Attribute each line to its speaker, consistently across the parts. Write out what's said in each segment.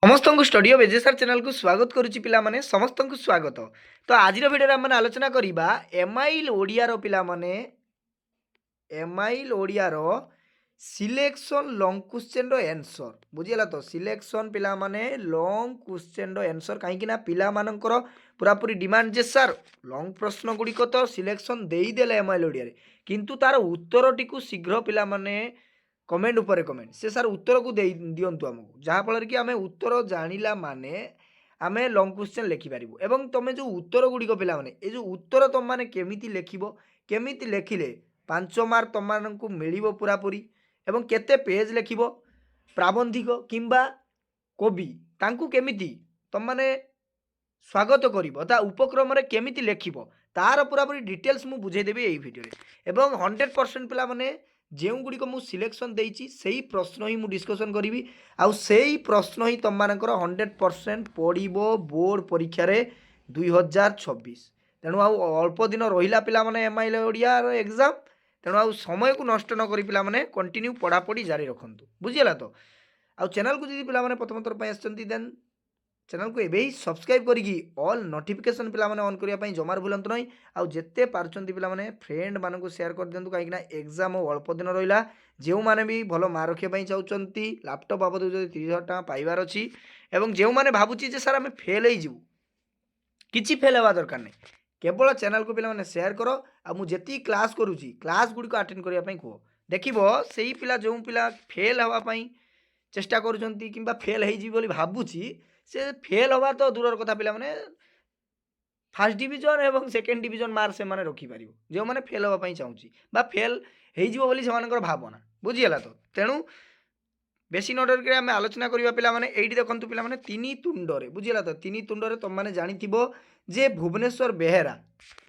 Speaker 1: समस्त को studio बेजेसार channel को स्वागत करुच्ची पिलामाने समस्त को स्वागत। तो आज भिडियो आम आलोचना करवा एमआईएल ओडिया पिलामाने MIL Odia selection long question रो आंसर बुझीगला। तो सिलेक्शन पिला माने लॉन्ग क्वेश्चन रो आंसर कहीं ना पिला मानकर पूरा पूरी डिमांड जे सर लॉन्ग प्रश्न गुड़िक तो सिलेक्शन देदेले एमआईएल ओडिया किंतु तार उत्तर टी शीघ्र पिला माने कमेंट उपरे कमेंट से सर उत्तर को दे दिंतु आमको जहाँफल कि आम उत्तर जानिला माने आम लॉन्ग क्वेश्चन लिखिपर एवं तुम जो उत्तर गुड़िक पिला माने ये जो उत्तर तुम मैंने केमिति लिखिबो केमिति लिखिले 5 मार्क तुम मानक मिल पूरापूरी एवं केते पेज लिखिबो प्राबंधिक किंबा कवि तांकु केमिति तुम माने स्वागत करिबो ता उपक्रम रे केमिति लिखिबो तार पूरापूरी डिटेल्स मु बुझेदेवी यही भिडियो एवं 100% पिला माने जो गुड़िक मु सिलेक्शन देइछि सेही प्रश्न ही मु डिस्कशन करी आउ सेही प्रश्न ही तुम मानकर 100% पड़िबो बोर्ड परीक्षा रे 2026। तेणु आउ अल्प दिन रहिला पिला माने एमआईएल ओडिया रो एग्जाम तेणु आउ समय को नष्ट न करी पिला माने कंटिन्यू पढ़ापढ़ी जारी रखंतु बुझिला। तो आउ चैनल को जदि पिला माने प्रथम थर पय आछंती देन चैनल को एबे ही सब्सक्राइब करिकी ऑल नोटिफिकेशन पिला माने ऑन करिया पय जमार भूलंतु नहीं आउ जेते पारचंती पिला माने फ्रेंड मानन को शेयर कर दियंतु काहे कि ना एग्जाम अल्प दिन रहिला जेउ माने भी भलो मार्क रखिया पय चाहउचंती लैपटॉप बाबद जो 30,000 टका पाइबार अछि एवं जेउ माने भाबुची जे सर हमें फेल हे जिवु किछि फेल हेबा दरकार नै केवल चैनल को पिला माने शेयर करो आ मु जेती क्लास करूची क्लास गुडी को अटेंड करिया पय को देखिबो सेही पिला जो पिला फेल हवा पय चेष्टा करूचंती किंबा फेल हे जी बोली भाबुची से फेल हवा तो दूर कथा पिला माने फास्ट डिवीजन एवं सेकेंड डिवीजन मार्क से माने रखी पारिबो जो माने फेल हवा पय चाहूची बा फेल हे जीवो बोली से मानकर भावना बुझियला। तो तेणु बेसी न डर के आम आलोचना करवा पिला माने एइडी देखंतु पिला माने तिनी तुंडरे बुझियला। तो तिनी तुंडरे तुम माने जानिथिबो जे भुवनेश्वर बेहेरा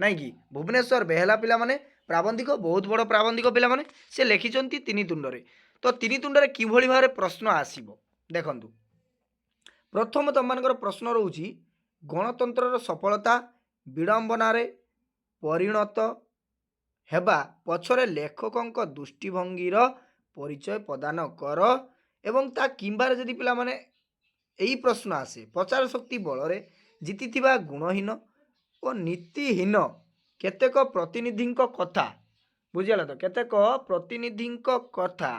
Speaker 1: नाइ कि भुवनेश्वर बेहेला पिला माने प्राबंधिक बहुत बड़ प्राबंधिक पिला माने से लिखिचंती तिनी तुंडरे। तो तिनी तुंडरे किभଳି भाबरे प्रश्न आसीबो देखंतु प्रथम तुम मानकर प्रश्न रहउची गणतंत्र सफलता विडंबनारे परिणत हेबा पछरे लेखकंक दृष्टिभंगीर परिचय प्रदान कर एवं ता किंबारे जदि पिला माने एही प्रश्न आसे प्रचार शक्ति बल रे जीतिथिबा गुणहीन और नीतिहीन केतेक प्रतिनिधिंक कथा बुझियला। तो केतेक प्रतिनिधिंक कथा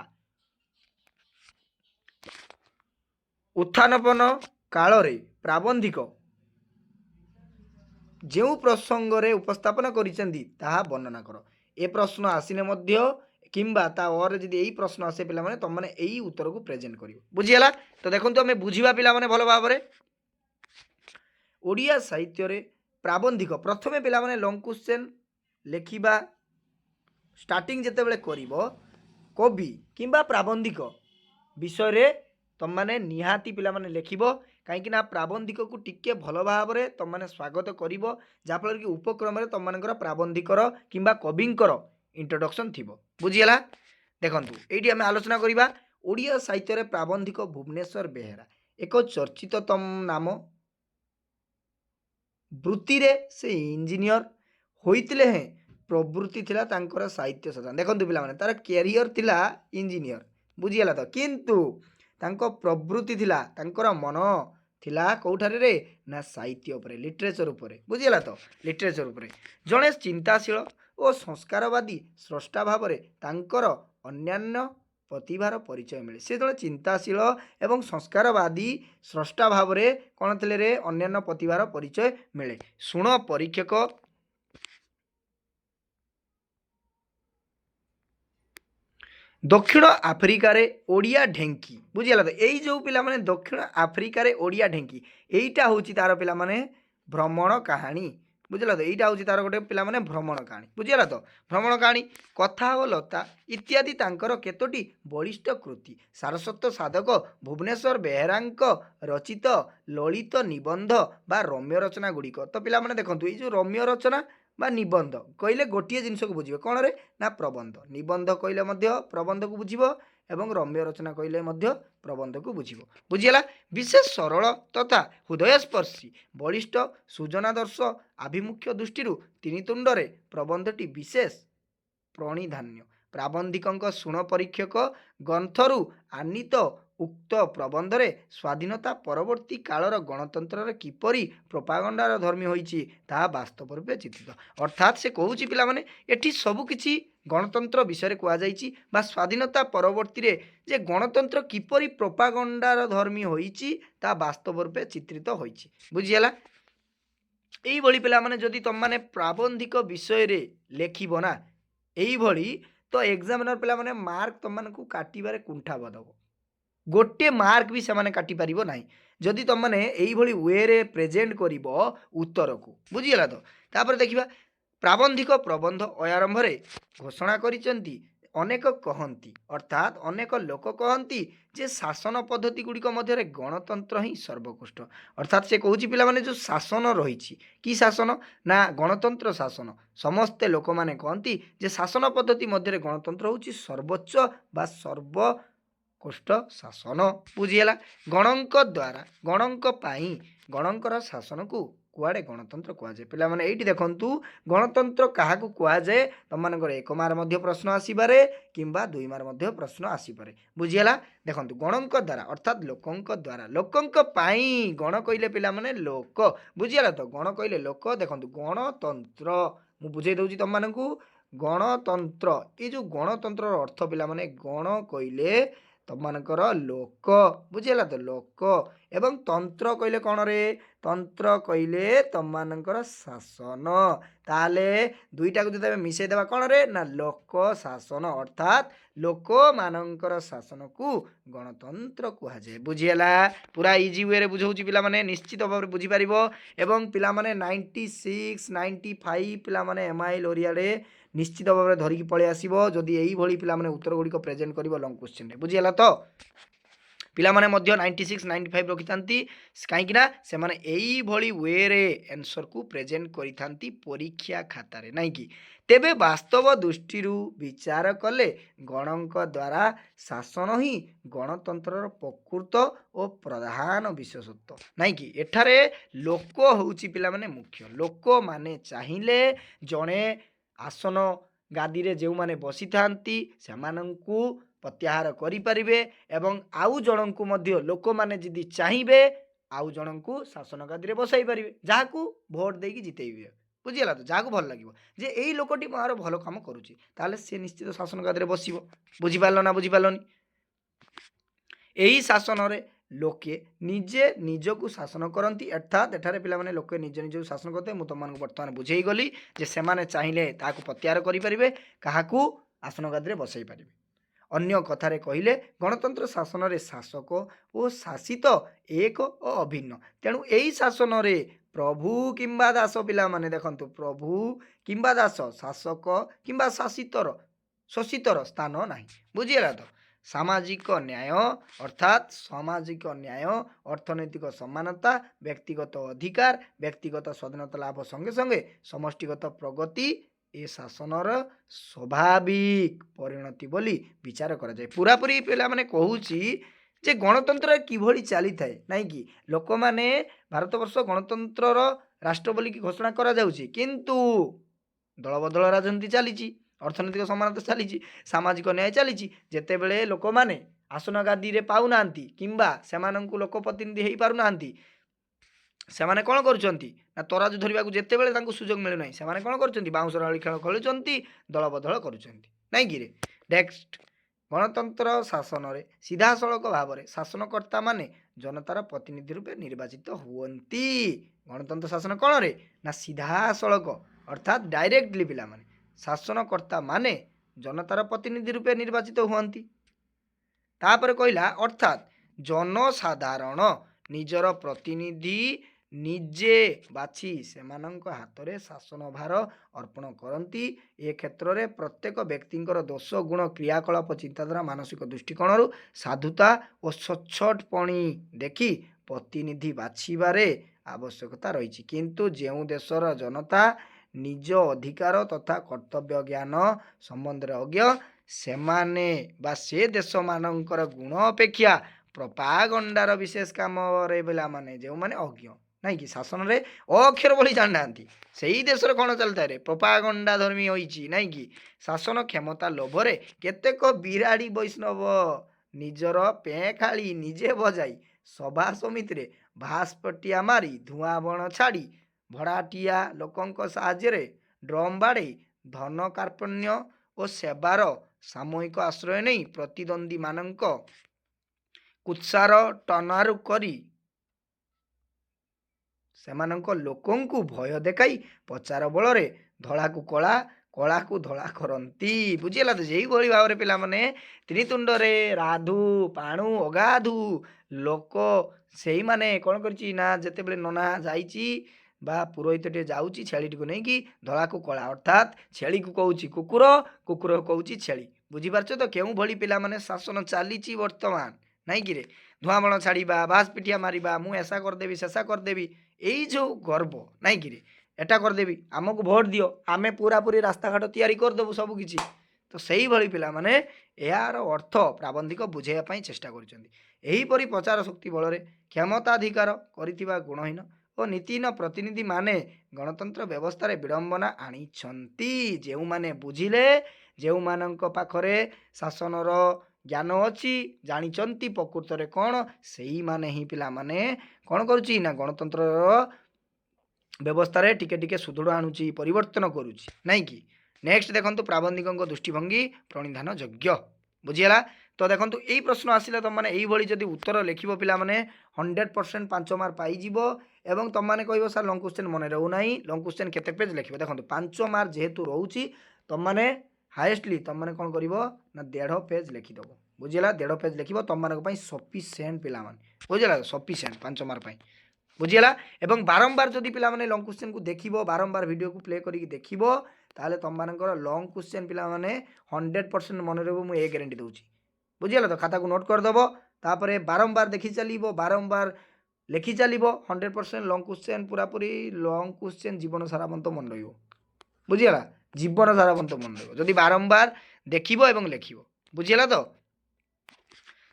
Speaker 1: उत्थानपन काल रे प्राबंधिक जो प्रसंग रे उपस्थापन करिसेंती ताहा वर्णना कर ए प्रश्न आसिने मध्य किंबा ता और जदि एही प्रश्न आसे पिला माने तुम माने एही उत्तर को प्रेजेंट करियो बुझियला। तो देखंतु हमें बुझिबा पिला माने भलो भाबरे ओडिया साहित्य रे प्राबंधिक प्रथमे पिला माने लॉन्ग क्वेश्चन लेखिबा स्टार्टिंग जेते बेले करिवो कवि किंबा प्राबंधिक विषय रे तुम माने निहाती पिला माने लेखिबो कहीं ना प्राबंधिक को टिके भल भाव में तुम मैंने स्वागत कर जहाँफल कि उपक्रम तुम मान प्राबंधिकर किंबा कविंकर इंट्रोडक्शन थी बुझीगला। देखु ये आम आलोचना करवा ओडिया साहित्य प्राबंधिक भुवनेश्वर बेहेरा एक चर्चित तम नाम वृत्ति रे से इंजीनियर होइतिले हैं प्रवृत्ति थिला तांकर साहित्य सदा देखु पे तार कैरियर थिला इंजीनियर बुझीगला। तो किंतु तांको प्रवृत्ति थिला तांकर मन थिला कौठारे रे ना साहित्य उपरे लिटरेचर उपरे बुझीगला। तो लिटरेचर उपरे जड़े चिंताशील और संस्कारवादी स्रष्टा भाव में तांकर अन्यान्य प्रतिभार परिचय मिले से जड़े चिंताशील एवं संस्कारवादी स्रष्टा भाव में कौन थे रे अन्यान्य प्रतिभार परिचय मिले शुण परीक्षक दक्षिण आफ्रिकार ओडिया ढेंकी बुझीगला। तो यही जो पिला माने दक्षिण आफ्रिकार ओडिया ढेंकी यहीटा हूँ तार पिला माने भ्रमण कहानी बुझीगला। तो यहीटा हूँ तार गोटे पिला माने भ्रमण कहानी बुझीगला। तो भ्रमण कहानी कथा और लता इत्यादि तांकर केतोटी बलिष्ठ कृति सारस्वत साधक भुवनेश्वर बेहेरांक रचित ललित निबंध बा रम्य रचना गुड़िक। तो पिला माने देखंतु ये जो रम्य रचना बा निबंध कहले गोटे जिनस को बुझे कौन रे ना प्रबंध निबंध कहले प्रबंध को बुझिबो एवं रम्य रचना कहले प्रबंध को बुझिबो बुझीगला। विशेष सरल तथा हृदयस्पर्शी बलिष्ठ सूचनादर्श आभिमुख्य दृष्टि तिनि तुंडरे प्रबंधटी विशेष प्रणिधान्य प्राबंधिक शुण परीक्षक ग्रंथरु आनीत ଉକ୍ତ ପ୍ରବନ୍ଧରେ ସ୍ୱାଧୀନତା ପରବର୍ତ୍ତୀ କାଳର ଗଣତନ୍ତ୍ରରେ କିପରି ପ୍ରୋପାଗାଣ୍ଡାର ଧର୍ମୀ ହୋଇଛି ତାହା ବାସ୍ତବ ରୂପେ ଚିତ୍ରିତ। ଅର୍ଥାତ୍ ସେ କହୁଛି ପିଲାମାନେ ଏଠି ସବୁକିଛି ଗଣତନ୍ତ୍ର ବିଷୟରେ କୁହାଯାଇଛି ବା ସ୍ୱାଧୀନତା ପରବର୍ତ୍ତୀରେ ଯେ ଗଣତନ୍ତ୍ର କିପରି ପ୍ରୋପାଗାଣ୍ଡାର ଧର୍ମୀ ହୋଇଛି ତାହା ବାସ୍ତବ ରୂପେ ଚିତ୍ରିତ ହୋଇଛି। ବୁଝିହେଲା। এইଭଳି ପିଲାମାନେ ଯଦି ତମମାନେ ପ୍ରାବନ୍ଧିକ ବିଷୟରେ ଲେଖିବ ନା এইଭଳି ତ ଏକ୍ଜାମିନର ପିଲାମାନେ ମାର୍କ ତମମାନଙ୍କୁ କାଟିବାରେ କୁଣ୍ଠା ବଦବ। गोटे मार्क भी से काटी पारिबो नाही जदि तुमने एइभଳି वे प्रेजेंट करिबो उत्तर को। बुझीगला तो तापर देखिबा प्राबंधिक प्रबंध आरंभ रे घोषणा करिसेंती अनेक कहंती अर्थात अनेक लोक कहंती जे शासन पद्धति गुड़िक मध्य गणतंत्र ही सर्वोत्कृष्ट। अर्थात से कहूची पिला माने जो शासन रही कि शासन ना गणतंत्र शासन समस्ते लोक माने कहंती जे शासन पद्धति मध्य गणतंत्र होची सर्वोच्च बा सर्व कोष्ठ शासन। बुझीगला गणक द्वारा गणक पाई गणकर शासन को कुआडे गणतंत्र कुआजे। पिला माने एइटी देखंतु गणतंत्र काहाकू कुआजे तमनकर 1 मार्क मध्य प्रश्न आसीबारे किंबा 2 मार्क मध्य प्रश्न आसीबारे। बुझीगला देखंतु गणक द्वारा अर्थात लोकंक द्वारा लोकंक पाई गण कइले पिला माने लोक। बुझीगला तो गण कइले लोक देखंतु गणतंत्र मु बुझाई दउची तमनकू गणतंत्र ए जो गणतंत्र अर्थ पिला माने गण कइले तमनकर लोक। बुझीगला तो लोक एवं तंत्र कइले कौन रे तंत्र कइले तमनकर शासन ताले दुईटा को जब मिसई देबा कौन रे ना लोक शासन अर्थात लोक मानकर शासन को गणतंत्र कहा जाए। बुझीगला पूरा इजी वे रे बुझौची पिला माने निश्चित भाव में बुझी पारिबो एवं पिला माने 96 95 पिला माने एमआईएल ओरिया रे निश्चित भाव में धरिकी पळे आसीबो जदि एई भली पिला माने उत्तर गुडी को प्रेजेंट करिवो लॉन्ग क्वेश्चन रे। बुझीगला तो पिला माने मध्य 96 95 रखिथांती काहेकि ना से माने एई भली वे रे आंसर को प्रेजेंट करिथांती परीक्षा खाता रे नाही कि तेबे वास्तव दृष्टि विचार कले गणक द्वारा शासन ही गणतंत्र प्रकृत और प्रधान विशेषत्व नहीं कि एठारे लोक होउची पिला माने मुख्य लोक माने चाहिए जड़े आसन गादी रे जो माने बसी थांती सेमानंकु प्रत्याहार करिपारिबे एवं आउ जनंकु मध्य लोक माने जदि चाहिए आउ जनंकु शासन गादी रे बसाई पारिबे जाहाकू भोट देकी जितेइबे। बुझीगला तो जहाँ भल लगे जे यही लोकटी मोर भल कम करुच्ची ताले सी निश्चित शासन गादी रे बसिबो। बुझीपारल ना बुझीपारलनी यही शासन रे लोके निजे निजकू शासन करती अर्थात एठारे पिला माने लोके निज निज शासन करते मु तुमको बर्तमान बुझे गली जे सेमाने चाहिए ताकू प्रत्याहार करें काहाकू आसन गादी रे बसाई पारिबे। अन्य कथारे कहले गणतंत्र शासन रे शासक और शासित एक और अभिन्न तेणु यही शासन रे प्रभु किंबा दास पिला माने देखंतु प्रभु किंबा दास शासक किंबा शासितर शोषितर स्थान नाही। बुझीगला तो सामाजिक न्याय अर्थात सामाजिक न्याय अर्थनैतिक समानता व्यक्तिगत अधिकार व्यक्तिगत स्वाधीनता लाभ संगे संगे समष्टिगत प्रगति ए शासनर स्वाभाविक परिणति बोली विचार करा जाए। पूरा पूरी पिला माने कहूची जे गणतंत्र किभली चली थाए नहीं कि लोक माने भारत वर्ष गणतंत्र राष्ट्र बोली की घोषणा करा जाउची किंतु दलबदल राजनीति चली अर्थनैतिक समानता चली सामाजिक न्याय चली जेते बेले लोक माने आसन गादी रे पाउ नांती किंबा सेमानंकु लोक प्रतिनिधि हेई पारु नांती सेमाने कोन करूचंती ना तराजू धरिबाकू जेते बेले तांकू सुजोग मिलु नाही सेमाने कोन करूचंती बाउंसर आळी खेल खेलुचंती दलबदल करूचंती नहीं कि रे। नेक्स्ट गणतंत्र शासन रे सीधा सड़क भाव में शासनकर्ता माने जनतार प्रतिनिधि रूपे निर्वाचित हुवंती। गणतंत्र शासन कौन रे ना सीधा सड़क अर्थात डायरेक्टली पिला माने शासनकर्ता माने जनतार प्रतिनिधि रूपे निर्वाचित हुवंती। तापर कहला अर्थात जनसाधारण निजर प्रतिनिधि निजे बाछि सेमानंक हाथ रे शासन भार अर्पण करती। ए क्षेत्र में प्रत्येक व्यक्तिंकर दोष गुण क्रियाकलाप चिंताधारा मानसिक दृष्टिकोण साधुता और सच्चटपणी देखि प्रतिनिधि बाछिबारे आवश्यकता रही किंतु जो देशर जनता निज अधिकार तथा कर्तव्य ज्ञान संबंध में अज्ञ सेमाने बा से देश मानकर गुण अपेक्षा प्रोपागंडार विशेष काम रे बेला माने जो माने अज्ञ नहीं कि शासन रे अक्षर बोली जाना से ही देश कौन चलता है प्रोपागंडा धर्मी होइची नहीं कि शासन क्षमता लोभरे केतेक बिराड़ी वैष्णव ନିଜର ପେଁଖାଳି ନିଜେ ବଜାଇ ସଭା ସମିତିରେ ଭାସ୍ପଟିଆ ମାରି ଧୂଆଁ ବଣ ଛାଡ଼ି ଭଡ଼ାଟିଆ ଲୋକଙ୍କ ସାହାଯ୍ୟରେ ଡ୍ରମ୍ ବାଡ଼େଇ ଧନ କାର୍ପଣ୍ୟ ଓ ସେବାର ସାମୂହିକ ଆଶ୍ରୟ ନେଇ ପ୍ରତିଦ୍ୱନ୍ଦ୍ୱୀମାନଙ୍କ କୁତ୍ସାର ଟନାରୁ କରି ସେମାନଙ୍କ ଲୋକଙ୍କୁ ଭୟ ଦେଖାଇ ପ୍ରଚାର ବଳରେ ଧଳାକୁ କଳା କଳାକୁ ଧଳା କରନ୍ତି। ବୁଝିଗଲା ତ? ଯେଇଭଳି ଭାବରେ ପିଲାମାନେ ତ୍ରିତୁଣ୍ଡରେ ରାଧୁ ପାଣୁ ଅଗାଧୁ ଲୋକ ସେଇମାନେ କ'ଣ କରିଛି ନା ଯେତେବେଳେ ନନା ଯାଇଛି ବା ପୁରୋହିତଟିଏ ଯାଉଛି ଛେଳିଟିକୁ ନେଇକି ଧଳାକୁ କଳା ଅର୍ଥାତ୍ ଛେଳିକୁ କହୁଛି କୁକୁର, କୁକୁର କହୁଛି ଛେଳି। ବୁଝିପାରୁଛ ତ କେଉଁଭଳି ପିଲାମାନେ ଶାସନ ଚାଲିଛି ବର୍ତ୍ତମାନ, ନାଇଁ କିରେ? ଧୂଆଁ ବଣ ଛାଡ଼ିବା, ବାସ୍ ପିଠିଆ ମାରିବା, ମୁଁ ଏସା କରିଦେବି ସେସା କରିଦେବି, ଏଇ ଯେଉଁ ଗର୍ବ ନାଇଁ କିରେ, ଏଟା କରିଦେବି, ଆମକୁ ଭୋଟ ଦିଅ, ଆମେ ପୁରାପୁରି ରାସ୍ତାଘାଟ ତିଆରି କରିଦେବୁ ସବୁକିଛି। ତ ସେଇଭଳି ପିଲାମାନେ ଏହାର ଅର୍ଥ ପ୍ରାବନ୍ଧିକ ବୁଝାଇବା ପାଇଁ ଚେଷ୍ଟା କରୁଛନ୍ତି। ଏହିପରି ପ୍ରଚାର ଶକ୍ତି ବଳରେ କ୍ଷମତାଧିକାର କରିଥିବା ଗୁଣହୀନ ଓ ନୀତିହୀନ ପ୍ରତିନିଧିମାନେ ଗଣତନ୍ତ୍ର ବ୍ୟବସ୍ଥାରେ ବିଡ଼ମ୍ବନା ଆଣିଛନ୍ତି। ଯେଉଁମାନେ ବୁଝିଲେ, ଯେଉଁମାନଙ୍କ ପାଖରେ ଶାସନର ଜ୍ଞାନ ଅଛି, ଜାଣିଛନ୍ତି ପ୍ରକୃତରେ କ'ଣ, ସେଇମାନେ ହିଁ ପିଲାମାନେ କ'ଣ କରୁଛି ନା ଗଣତନ୍ତ୍ରର ବ୍ୟବସ୍ଥାରେ ଟିକେ ଟିକେ ସୁଦୃଢ଼ ଆଣୁଛି, ପରିବର୍ତ୍ତନ କରୁଛି, ନାଇଁ କି? ନେକ୍ସଟ ଦେଖନ୍ତୁ ପ୍ରାବନ୍ଧିକଙ୍କ ଦୃଷ୍ଟିଭଙ୍ଗୀ ପ୍ରଣିଧାନ ଯୋଗ୍ୟ। ବୁଝିଗଲା ତ? ଦେଖନ୍ତୁ ଏଇ ପ୍ରଶ୍ନ ଆସିଲେ ତମମାନେ ଏଇଭଳି ଯଦି ଉତ୍ତର ଲେଖିବ ପିଲାମାନେ 100% 5 ମାର୍କ ପାଇଯିବ। ଏବଂ ତମମାନେ କହିବ ସାର୍ ଲଙ୍ଗ କ୍ୱେଶ୍ଚନ୍ ମନେ ରହୁନାହିଁ, ଲଙ୍ଗ କ୍ୱେଶ୍ଚନ୍ କେତେ ପେଜ ଲେଖିବ? ଦେଖନ୍ତୁ 5 ମାର୍କ ଯେହେତୁ ରହୁଛି ତମମାନେ ହାଏଷ୍ଟଲି ତମମାନେ କ'ଣ କରିବ ନା 1.5 ପେଜ ଲେଖିଦେବ। ବୁଝିଗଲା? 1.5 ପେଜ ଲେଖିବ ତମମାନଙ୍କ ପାଇଁ ସଫିସିଏଣ୍ଟ ପିଲାମାନେ। ବୁଝିଗଲା? ସଫିସିଏଣ୍ଟ 5 ମାର୍କ ପାଇଁ। ବୁଝିଗଲା? ଏବଂ ବାରମ୍ବାର ଯଦି ପିଲାମାନେ ଲଙ୍ଗ କ୍ୱେଶ୍ଚନ୍କୁ ଦେଖିବ, ବାରମ୍ବାର ଭିଡ଼ିଓକୁ ପ୍ଲେ କରିକି ଦେଖିବ, ତାହେଲେ ତମମାନଙ୍କର ଲଙ୍ଗ କ୍ୱେଶ୍ଚନ୍ ପିଲାମାନେ 100% ମନେ ରହିବ, ମୁଁ ଏ ଗ୍ୟାରେଣ୍ଟି ଦେଉଛି। ବୁଝିଗଲା ତ? ଖାତାକୁ ନୋଟ୍ କରିଦେବ, ତାପରେ ବାରମ୍ବାର ଦେଖି ଚାଲିବ, ବାରମ୍ବାର ଲେଖି ଚାଲିବ। 100% ଲଙ୍ଗ କ୍ୱେଶ୍ଚନ୍, ପୁରାପୁରି ଲଙ୍ଗ କ୍ୱେଶ୍ଚନ୍ ଜୀବନ ସାରା ପର୍ଯ୍ୟନ୍ତ ମନେ ରହିବ। ବୁଝିଗଲା? ଜୀବନ ସାରା ପର୍ଯ୍ୟନ୍ତ ମନେ ରହିବ ଯଦି ବାରମ୍ବାର ଦେଖିବ ଏବଂ ଲେଖିବ। ବୁଝିଗଲା ତ?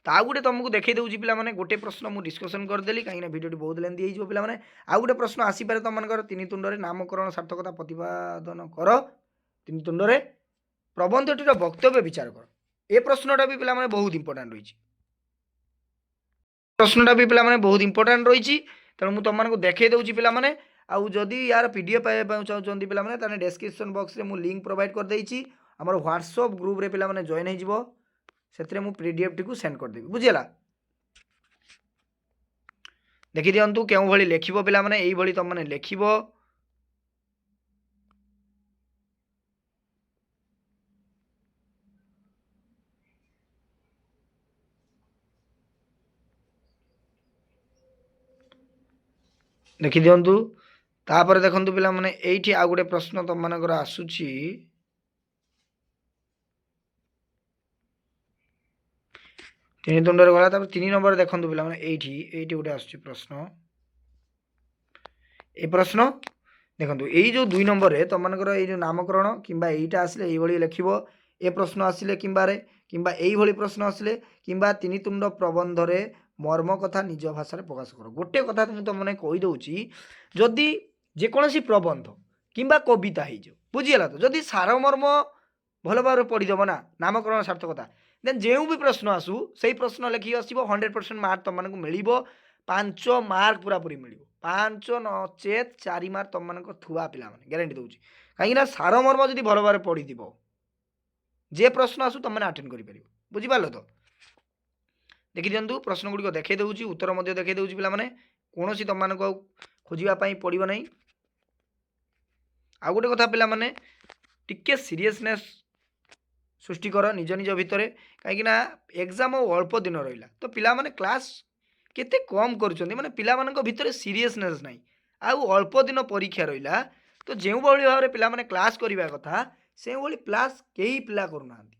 Speaker 1: ତ ଆଉ ଗୋଟେ ତୁମକୁ ଦେଖାଇ ଦେଉଛି ପିଲାମାନେ, ଗୋଟେ ପ୍ରଶ୍ନ ମୁଁ ଡିସ୍କସନ୍ କରିଦେଲି କାହିଁକିନା ଭିଡ଼ିଓଟି ବହୁତ ଲେନ୍ଦି ହେଇଯିବ ପିଲାମାନେ। ଆଉ ଗୋଟେ ପ୍ରଶ୍ନ ଆସିପାରେ ତୁମମାନଙ୍କର, ତିନି ତୁଣ୍ଡରେ ନାମକରଣ ସାର୍ଥକତା ପ୍ରତିପାଦନ କର, ତିନି ତୁଣ୍ଡରେ ପ୍ରବନ୍ଧଟିର ବକ୍ତବ୍ୟ ବିଚାର କର। ଏ ପ୍ରଶ୍ନଟା ବି ପିଲାମାନେ ବହୁତ ଇମ୍ପୋର୍ଟାଣ୍ଟ ରହିଛି, ପ୍ରଶ୍ନଟା ବି ପିଲାମାନେ ବହୁତ ଇମ୍ପୋର୍ଟାଣ୍ଟ ରହିଛି। ତେଣୁ ମୁଁ ତୁମମାନଙ୍କୁ ଦେଖାଇ ଦେଉଛି ପିଲାମାନେ। ଆଉ ଯଦି ୟାର PDF ପାଇବା ପାଇଁ ଚାହୁଁଛନ୍ତି ପିଲାମାନେ, ତାହେଲେ ଡେସ୍କ୍ରିପସନ୍ ବକ୍ସରେ ମୁଁ ଲିଙ୍କ୍ ପ୍ରୋଭାଇଡ଼ କରିଦେଇଛି। ଆମର ହ୍ୱାଟ୍ସଆପ୍ ଗ୍ରୁପ୍ରେ ପିଲାମାନେ ଜଏନ୍ ହେଇଯିବ, ସେଥିରେ ମୁଁ PDFଟିକୁ ସେଣ୍ଡ କରିଦେବି। ବୁଝିଗଲା? ଦେଖିଦିଅନ୍ତୁ କେଉଁଭଳି ଲେଖିବ ପିଲାମାନେ, ଏଇଭଳି ତୁମମାନେ ଲେଖିବ। ଦେଖିଦିଅନ୍ତୁ। ତାପରେ ଦେଖନ୍ତୁ ପିଲାମାନେ, ଏଇଠି ଆଉ ଗୋଟେ ପ୍ରଶ୍ନ ତୁମମାନଙ୍କର ଆସୁଛି, ତିନି ତୁଣ୍ଡରେ ଗଲା। ତାପରେ 3 ନମ୍ବର ଦେଖନ୍ତୁ ପିଲାମାନେ, ଏଇଠି ଗୋଟେ ଆସୁଛି ପ୍ରଶ୍ନ। এই ପ୍ରଶ୍ନ ଦେଖନ୍ତୁ, ଏଇ ଯେଉଁ 2 ନମ୍ବରରେ ତୁମମାନଙ୍କର ଏଇ ଯେଉଁ ନାମକରଣ କିମ୍ବା ଏଇଟା ଆସିଲେ ଏଇଭଳି ଲେଖିବ। ଏ ପ୍ରଶ୍ନ ଆସିଲେ କିମ୍ବାରେ କିମ୍ବା ଏଇଭଳି ପ୍ରଶ୍ନ ଆସିଲେ କିମ୍ବା ତିନି ତୁଣ୍ଡ ପ୍ରବନ୍ଧରେ ମର୍ମ କଥା ନିଜ ଭାଷାରେ ପ୍ରକାଶ କର। ଗୋଟେ କଥା ମୁଁ ତୁମମାନେ କହିଦେଉଛି, ଯଦି ଯେକୌଣସି ପ୍ରବନ୍ଧ କିମ୍ବା କବିତା ହେଇଯାଉ, ବୁଝିଗଲା ତ? ଯଦି ସାରମର୍ମ ଭଲ ଭାବରେ ପଢ଼ିଦେବ ନା, ନାମକରଣ ସାର୍ଥକତା, ଦେନ୍ ଯେଉଁ ବି ପ୍ରଶ୍ନ ଆସୁ ସେଇ ପ୍ରଶ୍ନ ଲେଖିକି ଆସିବ, 100% ମାର୍କ ତୁମମାନଙ୍କୁ ମିଳିବ। 5 ମାର୍କ ପୁରାପୁରି ମିଳିବ। 5 ନଚେତ୍ 4 ମାର୍କ ତୁମମାନଙ୍କ ଥୁଆ ପିଲାମାନେ, ଗ୍ୟାରେଣ୍ଟି ଦେଉଛି। କାହିଁକିନା ସାରମର୍ମ ଯଦି ଭଲ ଭାବରେ ପଢ଼ିଥିବ, ଯେ ପ୍ରଶ୍ନ ଆସୁ ତୁମମାନେ ଆଟେଣ୍ଡ କରିପାରିବ। ବୁଝିପାରିଲ ତ? ଦେଖିଦିଅନ୍ତୁ ପ୍ରଶ୍ନ ଗୁଡ଼ିକ ଦେଖାଇ ଦେଉଛି, ଉତ୍ତର ମଧ୍ୟ ଦେଖାଇ ଦେଉଛି ପିଲାମାନେ। କୌଣସି ତୁମମାନଙ୍କୁ ଆଉ ଖୋଜିବା ପାଇଁ ପଡ଼ିବ ନାହିଁ। ଆଉ ଗୋଟେ କଥା ପିଲାମାନେ, ଟିକେ ସିରିୟସନେସ୍ ସୃଷ୍ଟି କର ନିଜ ନିଜ ଭିତରେ, କାହିଁକିନା ଏକ୍ଜାମ୍ ଆଉ ଅଳ୍ପ ଦିନ ରହିଲା। ତ ପିଲାମାନେ କ୍ଲାସ୍ କେତେ କମ୍ କରୁଛନ୍ତି, ମାନେ ପିଲାମାନଙ୍କ ଭିତରେ ସିରିୟସନେସ୍ ନାହିଁ। ଆଉ ଅଳ୍ପ ଦିନ ପରୀକ୍ଷା ରହିଲା, ତ ଯେଉଁଭଳି ଭାବରେ ପିଲାମାନେ କ୍ଲାସ୍ କରିବା କଥା ସେଇଭଳି କ୍ଲାସ୍ କେହି ପିଲା କରୁନାହାନ୍ତି।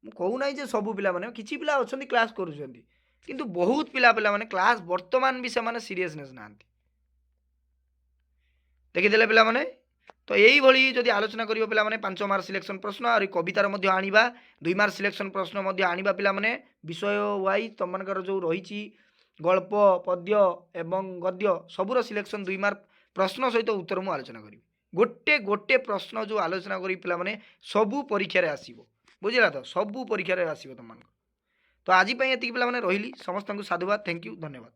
Speaker 1: ମୁଁ କହୁନାହିଁ ଯେ ସବୁ ପିଲାମାନେ, କିଛି ପିଲା ଅଛନ୍ତି କ୍ଲାସ୍ କରୁଛନ୍ତି, କିନ୍ତୁ ବହୁତ ପିଲାମାନେ କ୍ଲାସ୍ ବର୍ତ୍ତମାନ ବି ସେମାନେ ସିରିୟସନେସ୍ ନାହାନ୍ତି। ଦେଖିଦେଲେ ପିଲାମାନେ। ତ এইভଳି ଯଦି ଆଲୋଚନା କରିବ ପିଲାମାନେ, 5 ମାର୍କ ସିଲେକ୍ସନ୍ ପ୍ରଶ୍ନ, ଆହୁରି କବିତାର ମଧ୍ୟ ଆଣିବା, 2 ମାର୍କ ସିଲେକ୍ସନ୍ ପ୍ରଶ୍ନ ମଧ୍ୟ ଆଣିବା ପିଲାମାନେ। ବିଷୟ ୱାଇଜ୍ ତୁମମାନଙ୍କର ଯେଉଁ ରହିଛି ଗଳ୍ପ, ପଦ୍ୟ ଏବଂ ଗଦ୍ୟ, ସବୁର ସିଲେକ୍ସନ୍ 2 ମାର୍କ ପ୍ରଶ୍ନ ସହିତ ଉତ୍ତର ମୁଁ ଆଲୋଚନା କରିବି। ଗୋଟେ ପ୍ରଶ୍ନ ଯେଉଁ ଆଲୋଚନା କରିବି ପିଲାମାନେ, ସବୁ ପରୀକ୍ଷାରେ ଆସିବ। ବୁଝିଲା ତ? ସବୁ ପରୀକ୍ଷାରେ ଆସିବ ତୁମମାନଙ୍କର। ତ ଆଜି ପାଇଁ ଏତିକି ପିଲାମାନେ ରହିଲି। ସମସ୍ତଙ୍କୁ ସାଧୁବାଦ। Thank you. ଧନ୍ୟବାଦ।